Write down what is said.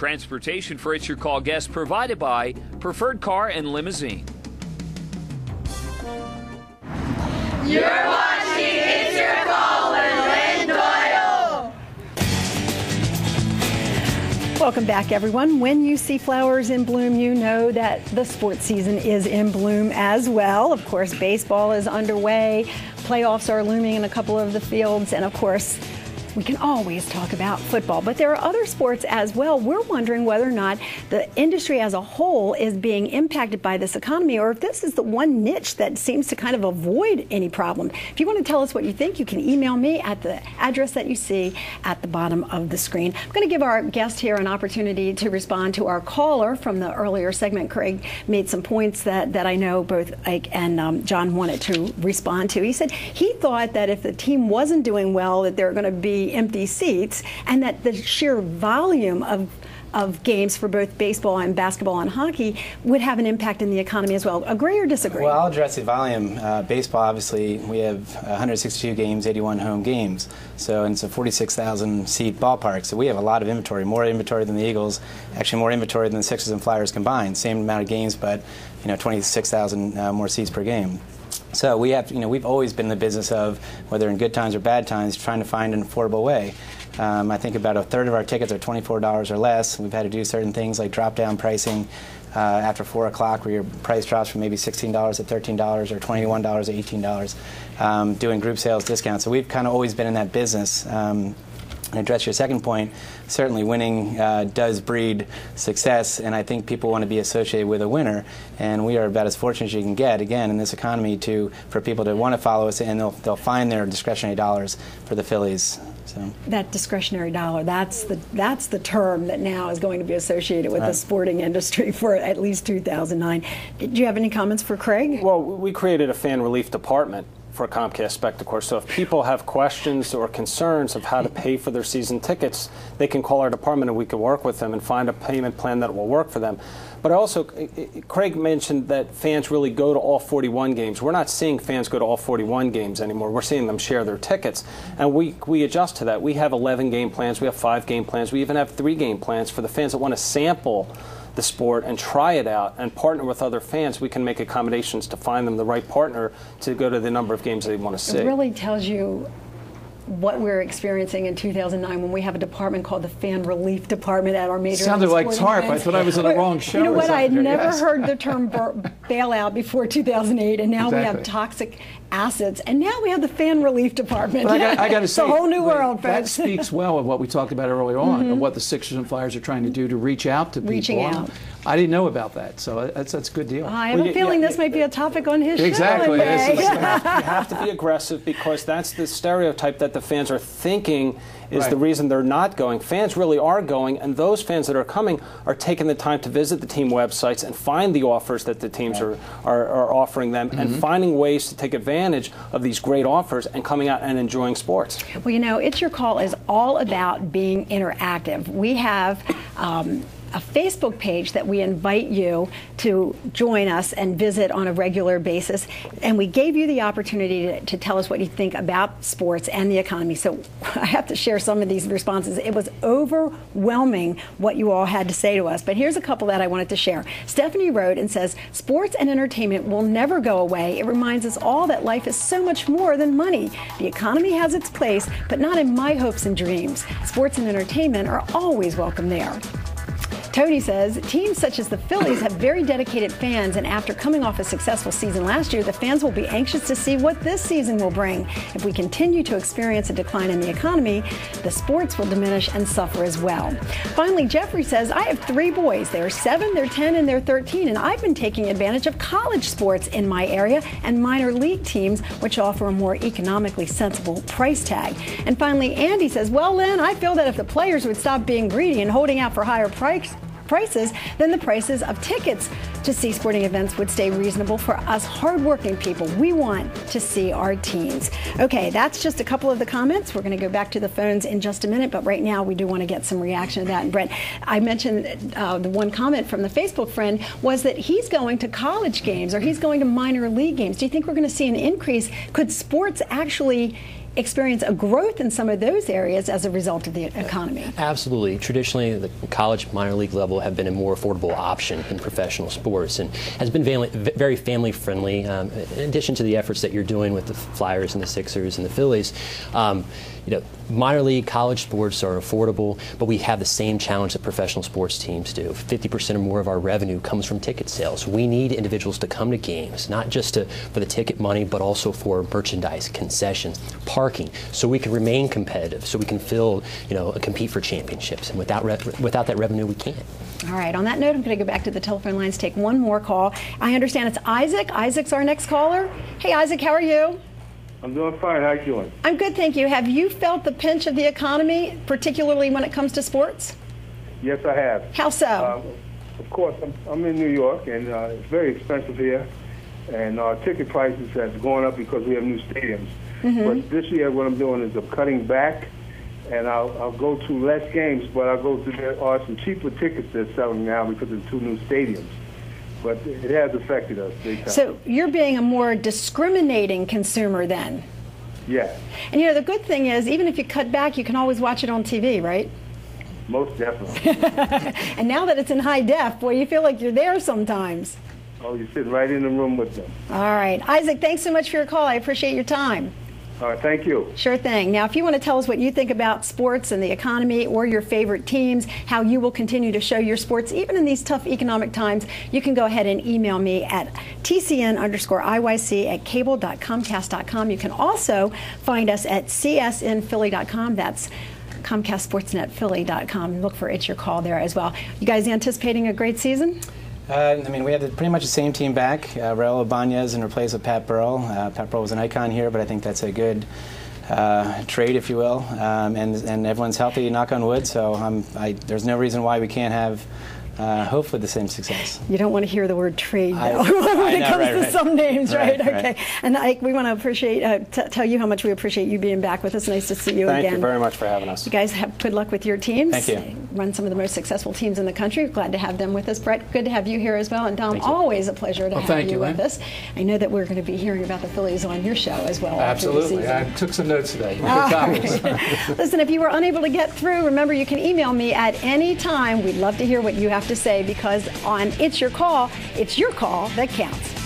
Transportation for It's Your Call guests provided by Preferred Car and Limousine. You're watching It's Your Call with Lynn, Doyle. Welcome back, everyone. When you see flowers in bloom, you know that the sports season is in bloom as well. Of course, baseball is underway. Playoffs are looming in a couple of the fields. And, of course, we can always talk about football, but there are other sports as well. We're wondering whether or not the industry as a whole is being impacted by this economy, or if this is the one niche that seems to kind of avoid any problem. If you want to tell us what you think, you can email me at the address that you see at the bottom of the screen. I'm going to give our guest here an opportunity to respond to our caller from the earlier segment. Craig made some points that I know both Ike and John wanted to respond to. He said he thought that if the team wasn't doing well, that there are going to be empty seats, and that the sheer volume of games for both baseball and basketball and hockey would have an impact in the economy as well. Agree or disagree? Well, I'll address the volume. Baseball, obviously, we have 162 games, 81 home games. So, and it's a 46,000 seat ballpark. So we have a lot of inventory, more inventory than the Eagles, actually more inventory than the Sixers and Flyers combined. Same amount of games, but 26,000 more seats per game. So we have, we've always been in the business of, whether in good times or bad times, trying to find an affordable way. I think about a third of our tickets are $24 or less. We've had to do certain things like drop down pricing after 4 o'clock, where your price drops from maybe $16 to $13 or $21 to $18, doing group sales discounts. So we've kind of always been in that business. And address your second point, certainly winning does breed success, and I think people want to be associated with a winner, and we are about as fortunate as you can get, again, in this economy, for people to want to follow us, and they'll find their discretionary dollars for the Phillies. So that discretionary dollar, that's the term that now is going to be associated with the sporting industry for at least 2009. Did you have any comments for Craig? Well, we created a fan relief department for Comcast-Spectacor. So if people have questions or concerns of how to pay for their season tickets, they can call our department and we can work with them and find a payment plan that will work for them. But also, Craig mentioned that fans really go to all 41 games. We're not seeing fans go to all 41 games anymore. We're seeing them share their tickets. And we adjust to that. We have 11 game plans. We have 5 game plans. We even have 3 game plans for the fans that want to sample the sport and try it out and partner with other fans. We can make accommodations to find them the right partner to go to the number of games they want to see. It really tells you what we're experiencing in 2009 when we have a department called the Fan Relief Department at our major Sounded like TARP. I thought I was on the wrong show. You know what? I had never heard the term bailout before 2008, and now we have toxic assets, and now we have the Fan Relief Department. I got to say, it's a whole new world, folks. That speaks well of what we talked about earlier on, of what the Sixers and Flyers are trying to do to reach out to people. Reaching out. I didn't know about that, so that's a good deal. I have a feeling this might be a topic on his show. You have to be aggressive, because that's the stereotype that the fans are thinking is the reason they're not going. Fans really are going, and those fans that are coming are taking the time to visit the team websites and find the offers that the teams are offering them, and finding ways to take advantage of these great offers and coming out and enjoying sports. Well, It's Your Call is all about being interactive. We have a Facebook page that we invite you to join us and visit on a regular basis. And we gave you the opportunity to tell us what you think about sports and the economy. So I have to share some of these responses. It was overwhelming what you all had to say to us. But here's a couple that I wanted to share. Stephanie wrote and says, sports and entertainment will never go away. It reminds us all that life is so much more than money. The economy has its place, but not in my hopes and dreams. Sports and entertainment are always welcome there. Tony says, teams such as the Phillies have very dedicated fans, and after coming off a successful season last year, the fans will be anxious to see what this season will bring. If we continue to experience a decline in the economy, the sports will diminish and suffer as well. Finally, Jeffrey says, I have 3 boys. They're 7, they're 10, and they're 13, and I've been taking advantage of college sports in my area and minor league teams, which offer a more economically sensible price tag. And finally, Andy says, well, Lynn, I feel that if the players would stop being greedy and holding out for higher prices, then the prices of tickets to see sporting events would stay reasonable for us hardworking people. We want to see our teams. Okay, that's just a couple of the comments. We're going to go back to the phones in just a minute, but right now we do want to get some reaction to that. And Brett, I mentioned the one comment from the Facebook friend was that he's going to college games or he's going to minor league games. Do you think we're going to see an increase? Could sports actually experience a growth in some of those areas as a result of the economy. Absolutely. Traditionally, the college minor league level have been a more affordable option in professional sports and has been very family friendly. In addition to the efforts that you're doing with the Flyers and the Sixers and the Phillies, minor league college sports are affordable, but we have the same challenge that professional sports teams do. 50% or more of our revenue comes from ticket sales. We need individuals to come to games, not just for the ticket money, but also for merchandise, concessions, parking, so we can remain competitive, so we can compete for championships. And without that revenue, we can't. All right. On that note, I'm going to go back to the telephone lines, take one more call. I understand it's Isaac. Isaac's our next caller. Hey, Isaac, how are you? I'm doing fine. How you doing? I'm good, thank you. Have you felt the pinch of the economy, particularly when it comes to sports? Yes, I have. How so? Of course, I'm in New York, and it's very expensive here, and our ticket prices have gone up because we have new stadiums. But this year, what I'm doing is I'm cutting back, and I'll go to less games, but I'll go to there are some cheaper tickets they're selling now because of the 2 new stadiums. But it has affected us big time. So you're being a more discriminating consumer then? Yeah. And the good thing is, even if you cut back, you can always watch it on TV, right? Most definitely. And now that it's in high def, boy, you feel like you're there sometimes. Oh, you sit right in the room with them. All right. Isaac, thanks so much for your call. I appreciate your time. All right, thank you. Sure thing. Now, if you want to tell us what you think about sports and the economy or your favorite teams, how you will continue to show your sports, even in these tough economic times, you can go ahead and email me at tcn_IYC@cable.comcast.com. You can also find us at csnphilly.com. That's Comcast-Sportsnet-Philly.com. Look for It's Your Call there as well. You guys anticipating a great season? We have pretty much the same team back. Raul Ibanez in replace of Pat Burrell. Pat Burrell was an icon here, but I think that's a good trade, if you will. And everyone's healthy, knock on wood, so there's no reason why we can't have hopefully the same success. You don't want to hear the word trade, though, when it comes to some names, right? Okay. And Ike, we want to tell you how much we appreciate you being back with us. Nice to see you again. Thank you very much for having us. You guys have good luck with your teams. Thank you. Run some of the most successful teams in the country. Glad to have them with us. Brett, good to have you here as well. And Dom, always a pleasure to have you with us. I know that we're going to be hearing about the Phillies on your show as well. Absolutely. I took some notes today. Listen, if you were unable to get through, remember you can email me at any time. We'd love to hear what you have to say, because on It's Your Call that counts.